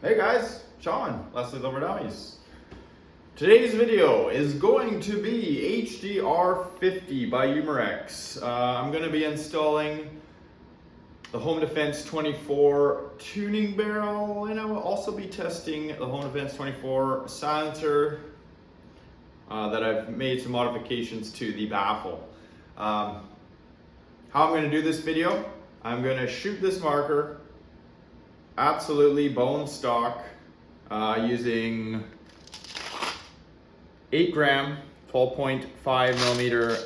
Hey guys, Sean, Leslie Lover Dummies. Today's video is going to be Hdr50 by Umarex. I'm going to be installing the Home Defense 24 tuning barrel, and I will also be testing the Home Defense 24 silencer that I've made some modifications to the baffle. How I'm going to do this video, I'm going to shoot this marker absolutely bone stock using 8 gram 12.5 millimeter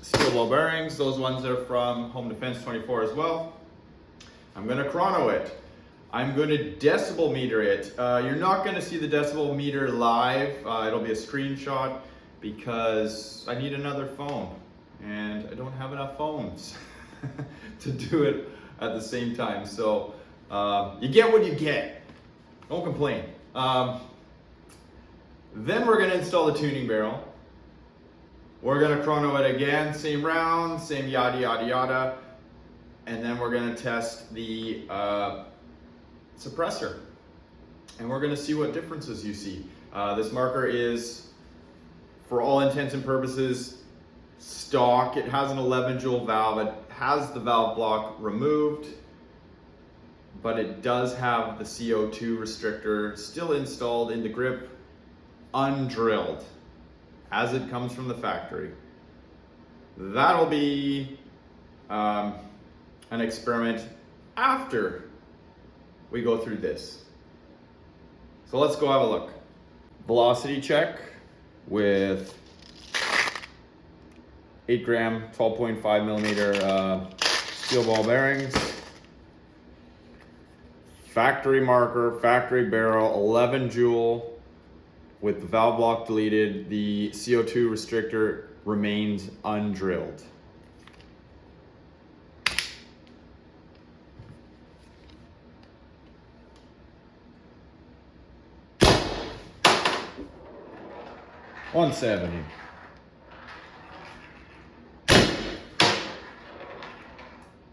steel ball bearings. Those ones are from Home Defense 24 as well. I'm going to chrono it. I'm going to decibel meter it. You're not going to see the decibel meter live. It'll be a screenshot because I need another phone and I don't have enough phones to do it at the same time. So you get what you get. Don't complain. Then we're going to install the tuning barrel. We're going to chrono it again, same round, same yada yada yada. And then we're going to test the suppressor. And we're going to see what differences you see. This marker is, for all intents and purposes, stock. It has an 11 joule valve. It has the valve block removed, but it does have the CO2 restrictor still installed in the grip, undrilled, as it comes from the factory. That'll be an experiment after we go through this. So let's go have a look. Velocity check with 8 gram 12.5 millimeter steel ball bearings. Factory marker, factory barrel, 11 joule with the valve block deleted. The CO2 restrictor remains undrilled. $170.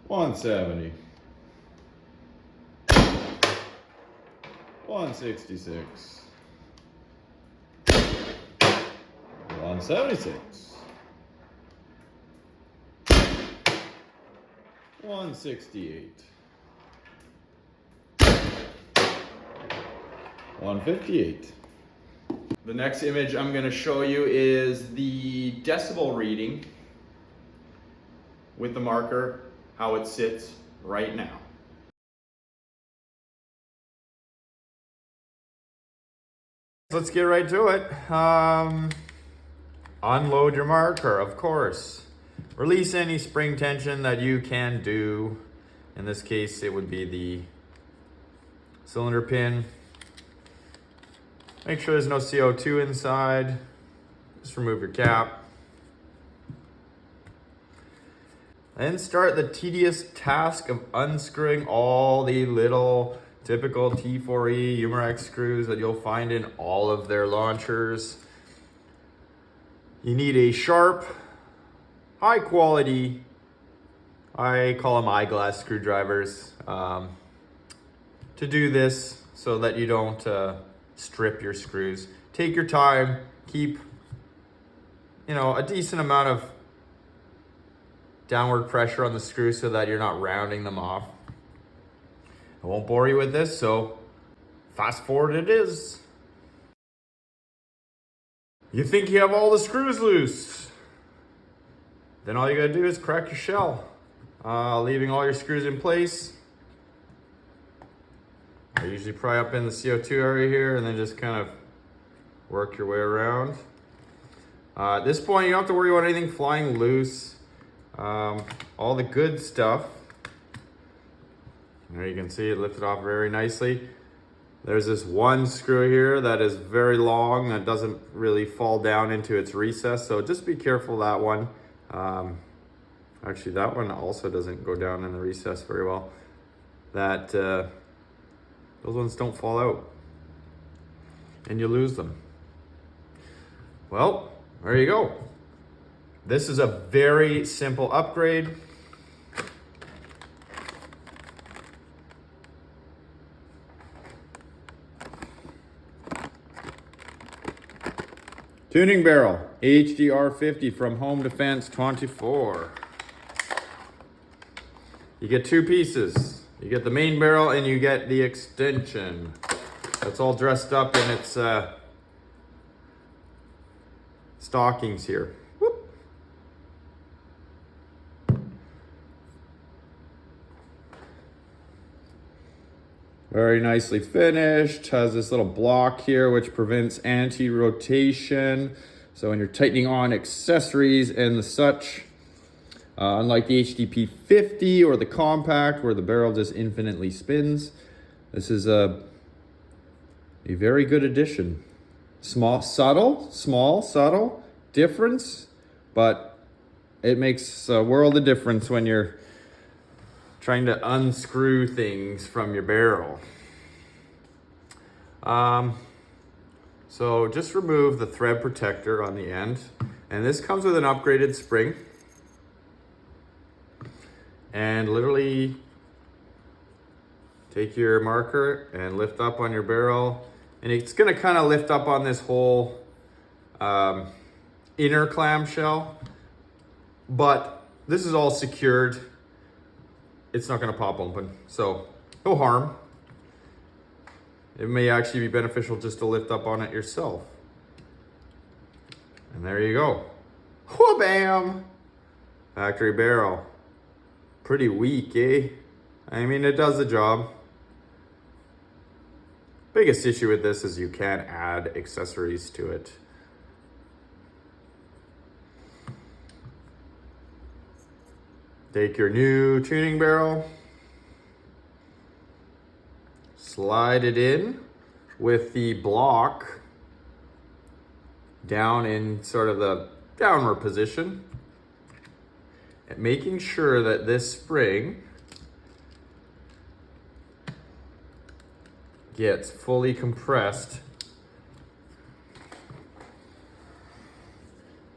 $170. 166. 176. 168. 158. The next image I'm going to show you is the decibel reading with the marker, how it sits right now. Let's get right to it. Unload your marker, of course. Release any spring tension that you can do. In this case, it would be the cylinder pin. Make sure there's no CO2 inside. Just remove your cap. And start the tedious task of unscrewing all the little typical T4E Umarex screws that you'll find in all of their launchers. You need a sharp, high quality, I call them eyeglass screwdrivers, to do this so that you don't strip your screws. Take your time, keep, a decent amount of downward pressure on the screws so that you're not rounding them off. I won't bore you with this, so fast forward it is. You think you have all the screws loose. Then all you gotta do is crack your shell, leaving all your screws in place. I usually pry up in the CO2 area here and then just kind of work your way around. At this point, you don't have to worry about anything flying loose. All the good stuff. There you can see it lifted off very nicely. There's this one screw here that is very long that doesn't really fall down into its recess, so just be careful that one. Actually, that one also doesn't go down in the recess very well. Those ones don't fall out and you lose them. Well, there you go. This is a very simple upgrade. Tuning barrel, Hdr50 from Home Defense 24. You get two pieces. You get the main barrel and you get the extension. It's all dressed up in its stockings here. Whoop. Very nicely finished. Has this little block here which prevents anti-rotation. So when you're tightening on accessories and the such, unlike the HDP50 or the compact where the barrel just infinitely spins, this is a very good addition. Small, subtle difference, but it makes a world of difference when you're trying to unscrew things from your barrel. So just remove the thread protector on the end, and this comes with an upgraded spring. And literally take your marker and lift up on your barrel, and it's gonna kind of lift up on this whole inner clamshell, but this is all secured. It's not gonna pop open, so no harm. It may actually be beneficial just to lift up on it yourself. And there you go. Wha-bam! Factory barrel. Pretty weak, eh? I mean, it does the job. Biggest issue with this is you can't add accessories to it. Take your new tuning barrel, slide it in with the block down in sort of the downward position, and making sure that this spring gets fully compressed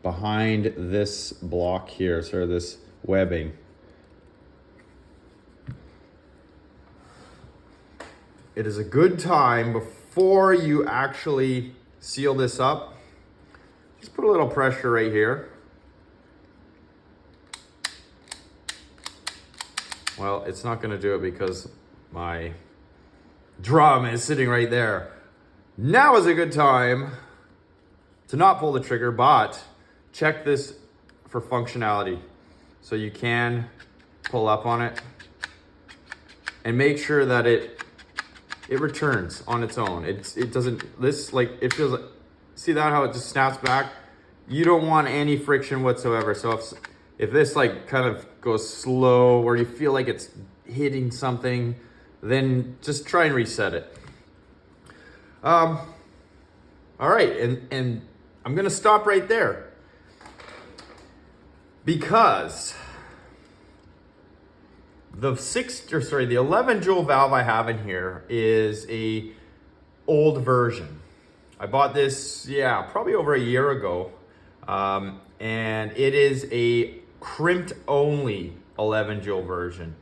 behind this block here, sort of this webbing. It is a good time before you actually seal this up. Just put a little pressure right here. Well, it's not going to do it because my drum is sitting right there. Now is a good time to not pull the trigger, but check this for functionality. So you can pull up on it and make sure that it returns on its own. It doesn't, this, like, it feels like, see that how it just snaps back? You don't want any friction whatsoever. So if this like kind of goes slow or you feel like it's hitting something, then just try and reset it. All right, and I'm gonna stop right there because the 11 joule valve I have in here is a old version. I bought this, probably over a year ago. And it is a crimped only 11 joule version.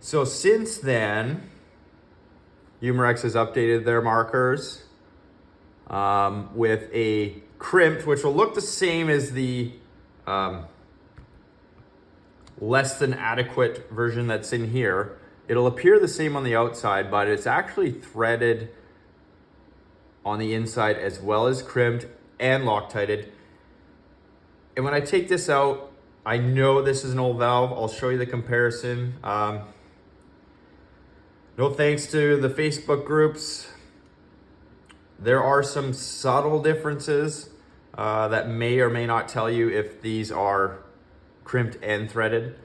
So since then, Umarex has updated their markers with a crimped, which will look the same as the less than adequate version that's in here. It'll appear the same on the outside, but it's actually threaded on the inside as well as crimped and Loctited. And when I take this out, I know this is an old valve. I'll show you the comparison. No thanks to the Facebook groups. There are some subtle differences that may or may not tell you if these are crimped and threaded.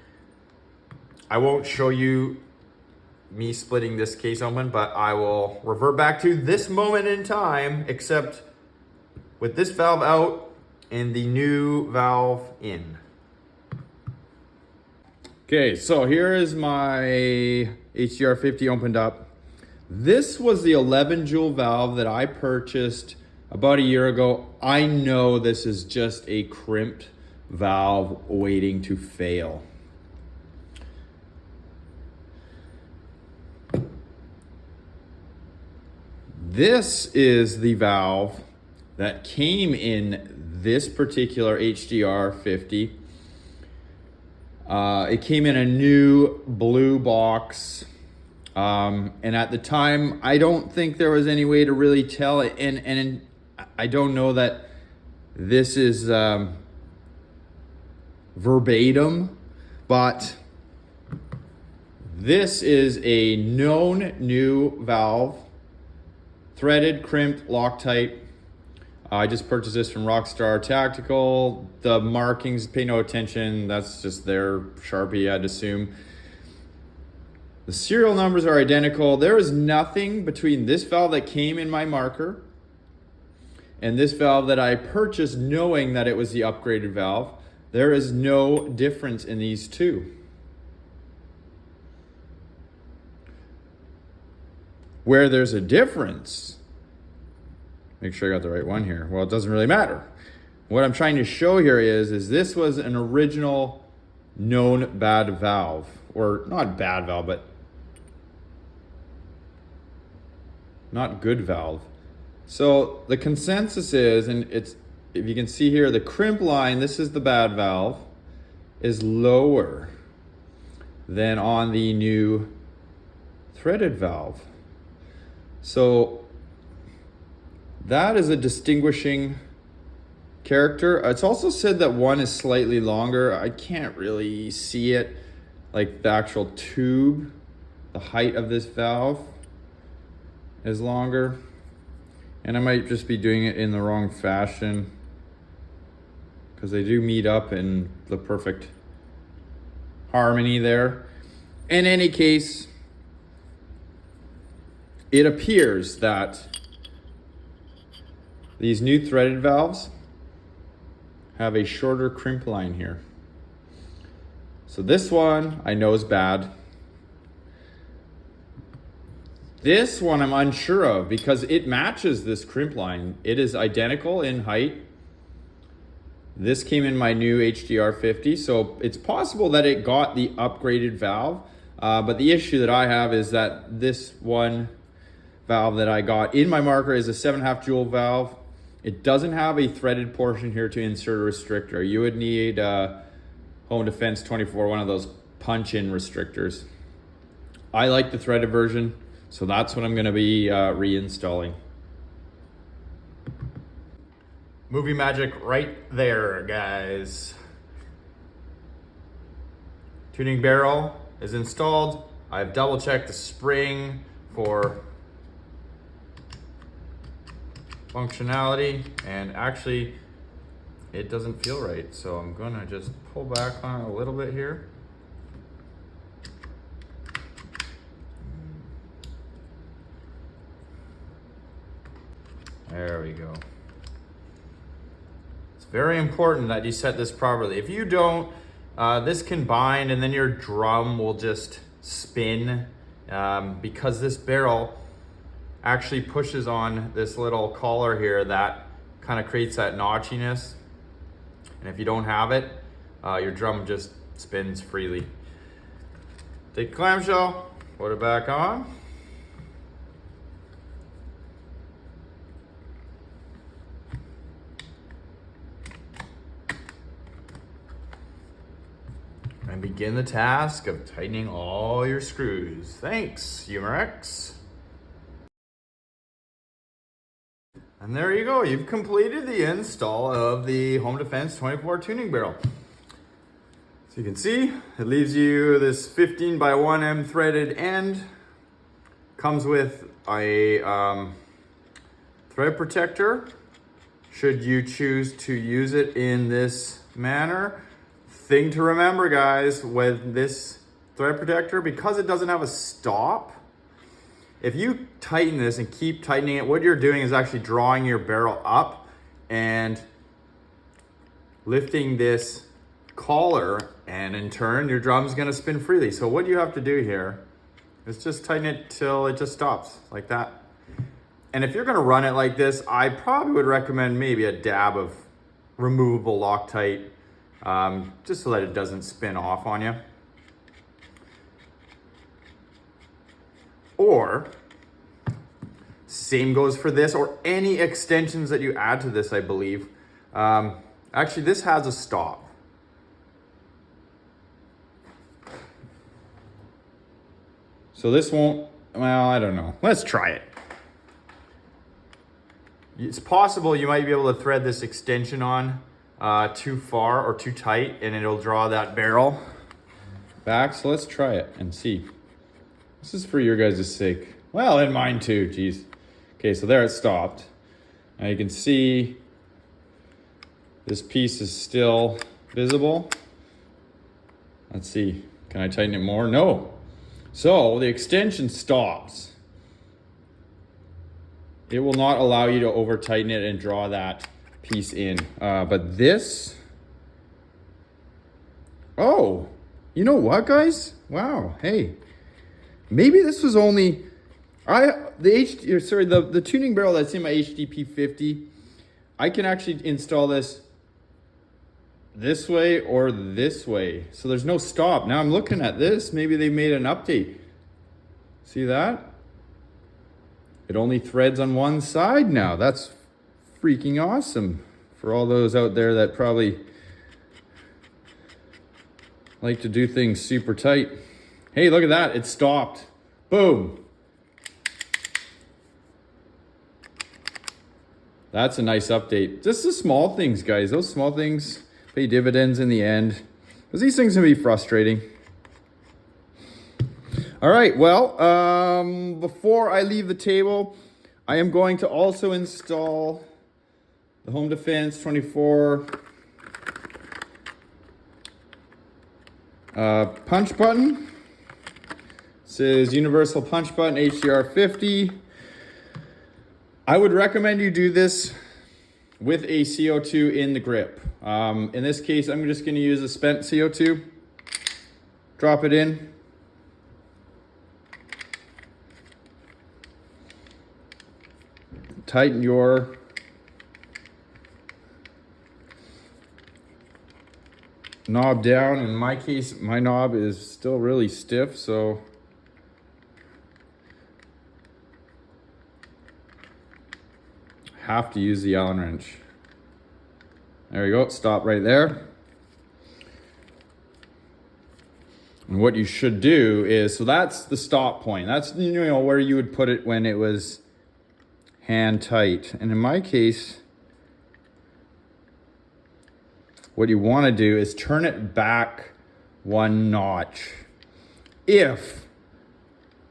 I won't show you me splitting this case open, but I will revert back to this moment in time, except with this valve out and the new valve in. Okay, so here is my Hdr50 opened up. This was the 11 joule valve that I purchased about a year ago. I know this is just a crimped valve waiting to fail. This is the valve that came in this particular HDR50. It came in a new blue box. And at the time, I don't think there was any way to really tell it. And I don't know that this is verbatim, but this is a known new valve, threaded, crimped, Loctite. I just purchased this from Rockstar Tactical. The markings, pay no attention. That's just their Sharpie, I'd assume. The serial numbers are identical. There is nothing between this valve that came in my marker and this valve that I purchased knowing that it was the upgraded valve. There is no difference in these two. Where there's a difference, make sure I got the right one here. Well, it doesn't really matter. What I'm trying to show here is this was an original known bad valve, or not bad valve, but not good valve. So the consensus is, and it's, if you can see here, the crimp line, this is the bad valve, is lower than on the new threaded valve. So that is a distinguishing character. It's also said that one is slightly longer. I can't really see it, like the actual tube, the height of this valve is longer. And I might just be doing it in the wrong fashion because they do meet up in the perfect harmony there. In any case, it appears that these new threaded valves have a shorter crimp line here. So this one I know is bad. This one I'm unsure of because it matches this crimp line. It is identical in height. This came in my new HDR50, so it's possible that it got the upgraded valve. But the issue that I have is that this one valve that I got in my marker is a 7.5 joule valve. It doesn't have a threaded portion here to insert a restrictor. You would need Home Defense 24, one of those punch-in restrictors. I like the threaded version, so that's what I'm gonna be reinstalling. Movie magic right there, guys. Tuning barrel is installed. I've double checked the spring for functionality, and actually it doesn't feel right, so I'm gonna just pull back on it a little bit here. There we go. It's very important that you set this properly. If you don't, this can bind and then your drum will just spin because this barrel actually pushes on this little collar here that kind of creates that notchiness. And if you don't have it, your drum just spins freely. Take the clamshell, put it back on. And begin the task of tightening all your screws. Thanks, Umarex. And there you go, you've completed the install of the Home Defense 24 tuning barrel. So you can see, it leaves you this 15 by 1M threaded end. Comes with a thread protector, should you choose to use it in this manner. Thing to remember, guys, with this thread protector, because it doesn't have a stop, if you tighten this and keep tightening it, what you're doing is actually drawing your barrel up and lifting this collar, and in turn, your drum's gonna spin freely. So what you have to do here is just tighten it till it just stops, like that. And if you're gonna run it like this, I probably would recommend maybe a dab of removable Loctite, just so that it doesn't spin off on you. Or Same goes for this, or any extensions that you add to this, I believe. Actually, this has a stop. So this won't, well, I don't know. Let's try it. It's possible you might be able to thread this extension on too far or too tight, and it'll draw that barrel back. So let's try it and see. This is for your guys' sake. Well, and mine too, geez. Okay, so there it stopped. Now you can see this piece is still visible. Let's see, can I tighten it more? No. So the extension stops. It will not allow you to over tighten it and draw that piece in. But this, oh, you know what, guys? Wow, hey, maybe this was only, the tuning barrel that's in my HDP50, I can actually install this way or this way. So there's no stop. Now I'm looking at this, maybe they made an update. See that? It only threads on one side now. That's freaking awesome for all those out there that probably like to do things super tight. Hey, look at that, it stopped. Boom. That's a nice update. Just the small things, guys. Those small things pay dividends in the end, because these things can be frustrating. All right, well, before I leave the table, I am going to also install the Home Defense 24 punch button. This is universal punch button HDR50. I would recommend you do this with a CO2 in the grip. In this case, I'm just going to use a spent CO2. Drop it in. Tighten your knob down. In my case, my knob is still really stiff, so have to use the Allen wrench. There you go, stop right there. And what you should do is, so that's the stop point. That's, you know, where you would put it when it was hand tight. And in my case, what you want to do is turn it back one notch if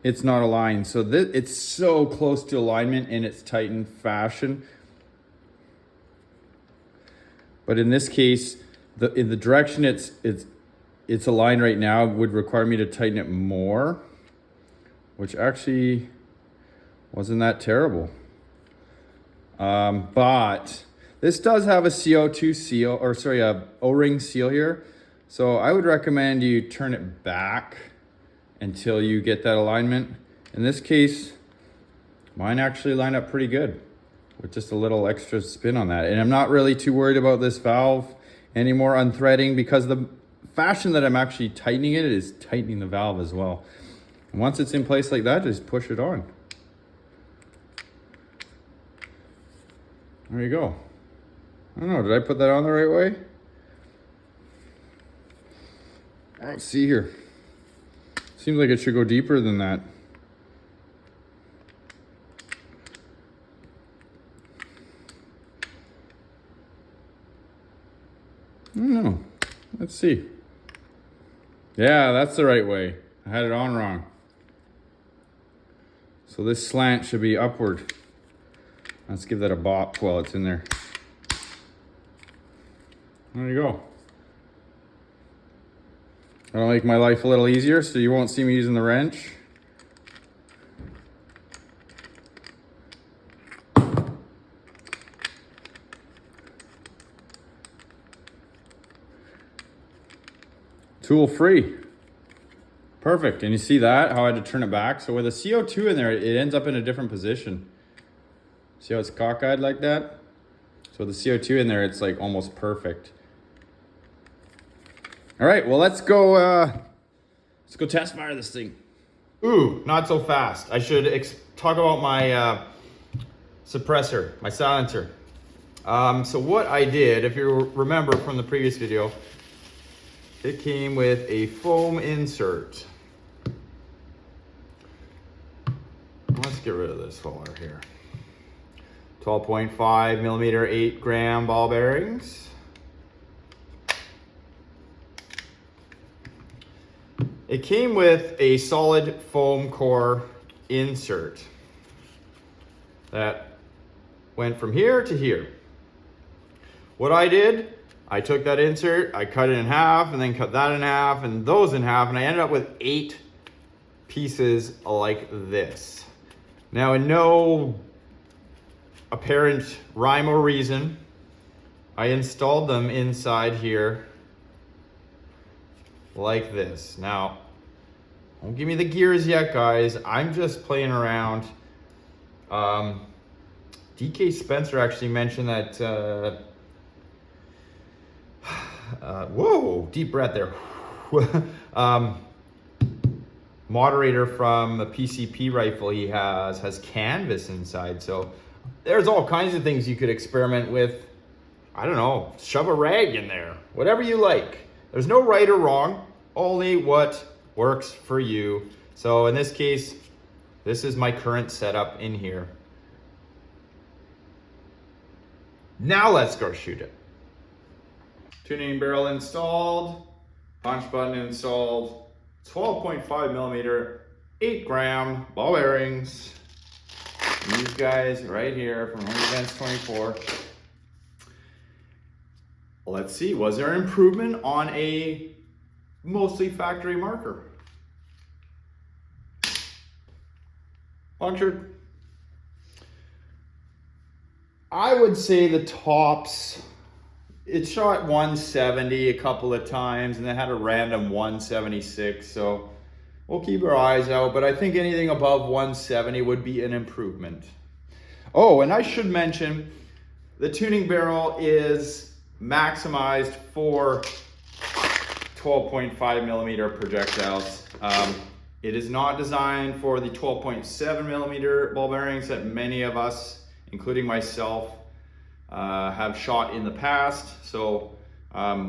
it's not aligned. So it's so close to alignment in its tightened fashion. But in this case, in the direction it's aligned right now would require me to tighten it more, which actually wasn't that terrible. But this does have a CO2 seal, or sorry, a O-ring seal here. So I would recommend you turn it back until you get that alignment. In this case, mine actually lined up pretty good with just a little extra spin on that. And I'm not really too worried about this valve anymore unthreading, because the fashion that I'm actually tightening it is tightening the valve as well. And once it's in place like that, just push it on. There you go. I don't know, did I put that on the right way? Let's see here. Seems like it should go deeper than that. I don't know. Let's see. Yeah, that's the right way. I had it on wrong. So this slant should be upward. Let's give that a bop while it's in there. There you go. That'll make my life a little easier, so you won't see me using the wrench. Tool free. Perfect. And you see that, how I had to turn it back? So with a CO2 in there, it ends up in a different position. See how it's cockeyed like that? So with the CO2 in there, it's like almost perfect. All right, well, let's go test fire this thing. Ooh, not so fast. I should talk about my suppressor, my silencer. So what I did, if you remember from the previous video, it came with a foam insert. Let's get rid of this filler here. 12.5 millimeter, 8 gram ball bearings. It came with a solid foam core insert that went from here to here. What I did, I took that insert, I cut it in half, and then cut that in half, and those in half, and I ended up with 8 pieces like this. Now, in no apparent rhyme or reason, I installed them inside here like this. Now, don't give me the gears yet, guys. I'm just playing around. DK Spencer actually mentioned that, whoa, deep breath there. Moderator from the PCP rifle he has canvas inside. So there's all kinds of things you could experiment with. I don't know, shove a rag in there, whatever you like. There's no right or wrong, only what works for you. So in this case, this is my current setup in here. Now let's go shoot it. Tuning barrel installed, punch button installed, 12.5 millimeter, 8 gram ball bearings. These guys right here from Home Events 24. Let's see, was there an improvement on a mostly factory marker? Punctured. I would say the tops, it shot 170 a couple of times and it had a random 176, so we'll keep our eyes out, but I think anything above 170 would be an improvement. Oh, and I should mention, the tuning barrel is maximized for 12.5 millimeter projectiles. It is not designed for the 12.7 millimeter ball bearings that many of us, including myself, have shot in the past. So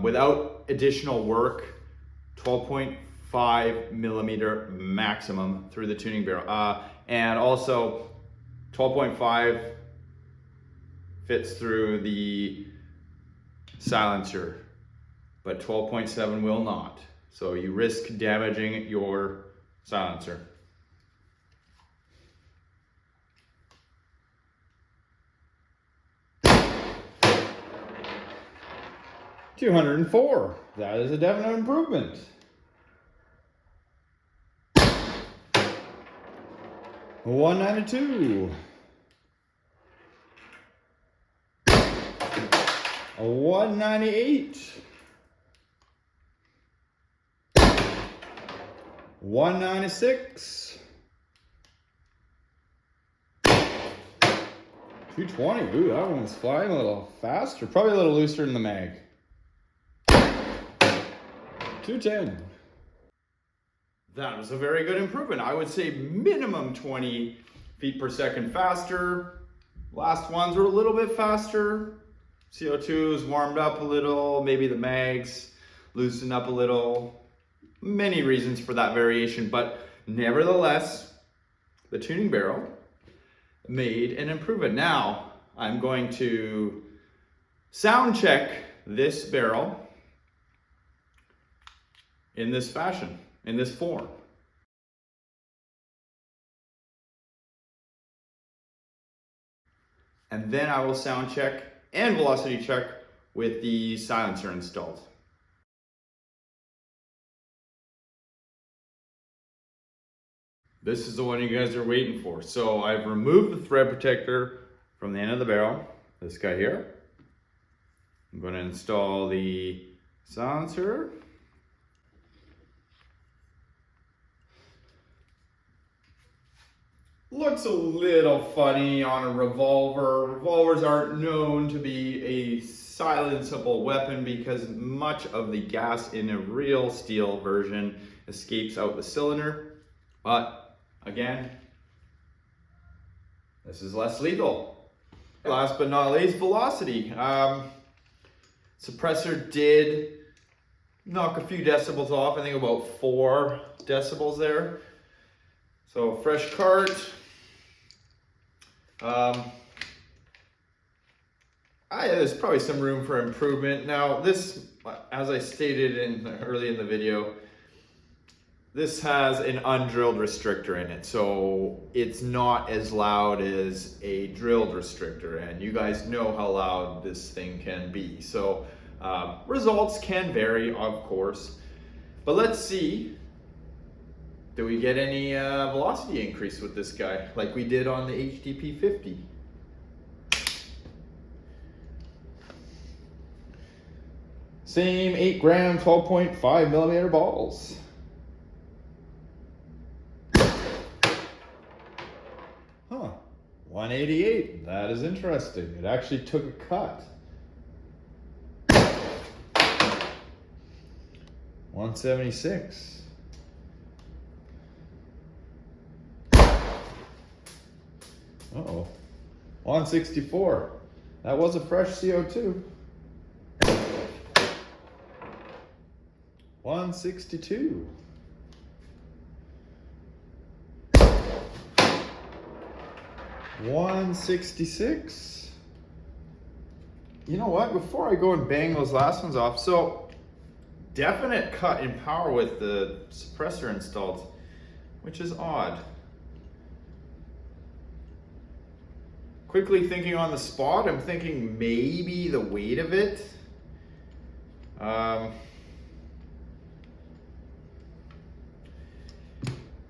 without additional work, 12.5 millimeter maximum through the tuning barrel. And also 12.5 fits through the silencer, but 12.7 will not. So you risk damaging your silencer. $204. That is a definite improvement. $192. $198. $196. $220. Ooh, that one's flying a little faster. Probably a little looser in the mag. $210. That was a very good improvement. I would say minimum 20 feet per second faster. Last ones were a little bit faster. CO2 is warmed up a little. Maybe the mags loosened up a little. Many reasons for that variation, but nevertheless, the tuning barrel made an improvement. Now, I'm going to sound check this barrel in this fashion, in this form. And then I will sound check and velocity check with the silencer installed. This is the one you guys are waiting for. So I've removed the thread protector from the end of the barrel, this guy here. I'm going to install the silencer. Looks a little funny on a revolver. Revolvers aren't known to be a silenceable weapon because much of the gas in a real steel version escapes out the cylinder. But again, this is less lethal. Last but not least, velocity. Suppressor did knock a few decibels off, I think about 4 decibels there. So fresh cart. There's probably some room for improvement. Now this, as I stated early in the video, this has an undrilled restrictor in it, so it's not as loud as a drilled restrictor, and you guys know how loud this thing can be. So results can vary, of course, but let's see, do we get any velocity increase with this guy like we did on the HDP50? Same 8 gram, 12.5 millimeter balls. Huh, 188, that is interesting. It actually took a cut. 176. Uh-oh, 164. That was a fresh CO2. 162. 166. You know what? Before I go and bang those last ones off, so definite cut in power with the suppressor installed, which is odd. Quickly thinking on the spot, I'm thinking maybe the weight of it.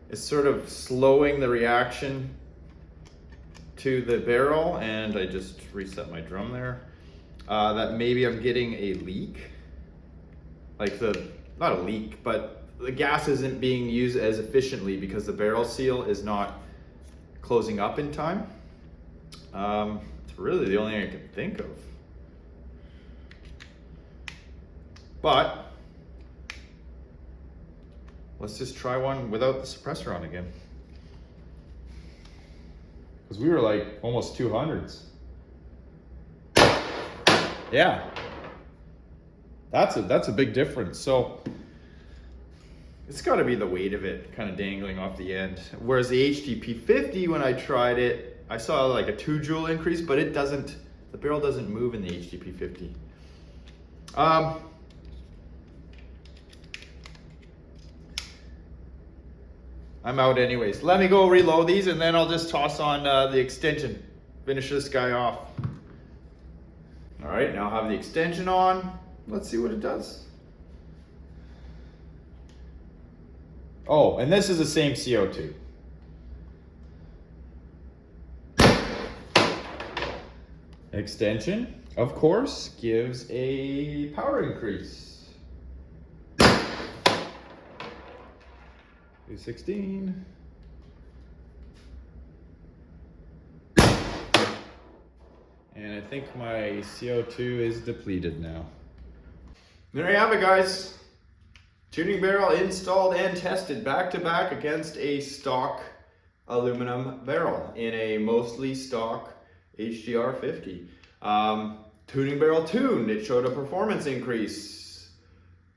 It's sort of slowing the reaction to the barrel, and I just reset my drum there. That maybe I'm getting a leak. Like not a leak, but the gas isn't being used as efficiently because the barrel seal is not closing up in time. It's really the only thing I can think of. But let's just try one without the suppressor on again. Because we were like almost 200s. Yeah. That's a big difference. So it's got to be the weight of it kind of dangling off the end. Whereas the HDP50, when I tried it, I saw like a 2 joule increase, but it doesn't, the barrel doesn't move in the HDP50. I'm out anyways. Let me go reload these and then I'll just toss on the extension. Finish this guy off. All right, now I have the extension on. Let's see what it does. Oh, and this is the same CO2. Extension, of course, gives a power increase. 216. And I think my CO2 is depleted now. There you have it, guys. Tuning barrel installed and tested back to back against a stock aluminum barrel in a mostly stock Hdr50. Tuning barrel tuned, it showed a performance increase.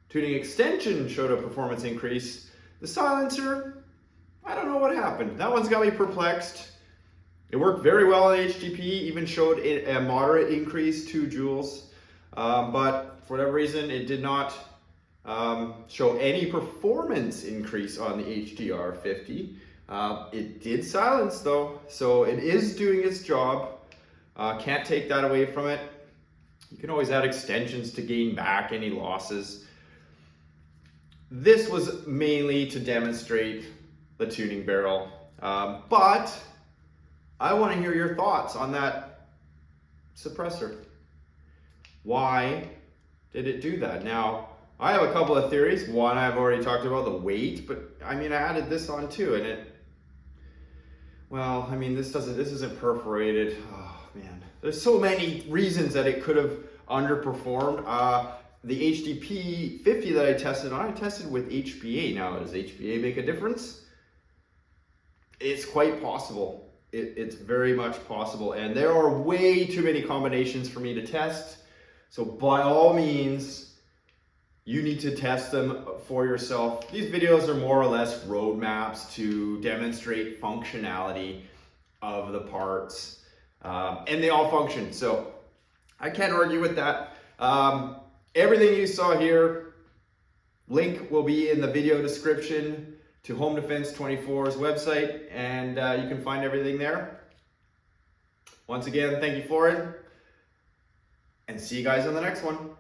Tuning extension showed a performance increase. The silencer, I don't know what happened. That one's got me perplexed. It worked very well on HDP, even showed a moderate increase, 2 joules. But for whatever reason, it did not show any performance increase on the Hdr50. It did silence though, so it is doing its job. Can't take that away from it. You can always add extensions to gain back any losses. This was mainly to demonstrate the tuning barrel, but I want to hear your thoughts on that suppressor. Why did it do that? Now, I have a couple of theories. One, I've already talked about the weight, but I mean, I added this on too, and well, I mean, this isn't perforated. Oh man, there's so many reasons that it could have underperformed. The HDP50 that I tested on, I tested with HPA. Now, does HPA make a difference? It's quite possible. It's very much possible, and there are way too many combinations for me to test. So by all means, you need to test them for yourself. These videos are more or less roadmaps to demonstrate functionality of the parts, and they all function. So I can't argue with that. Everything you saw here, link will be in the video description to Home Defense 24's website, and you can find everything there. Once again, thank you for it, and see you guys on the next one.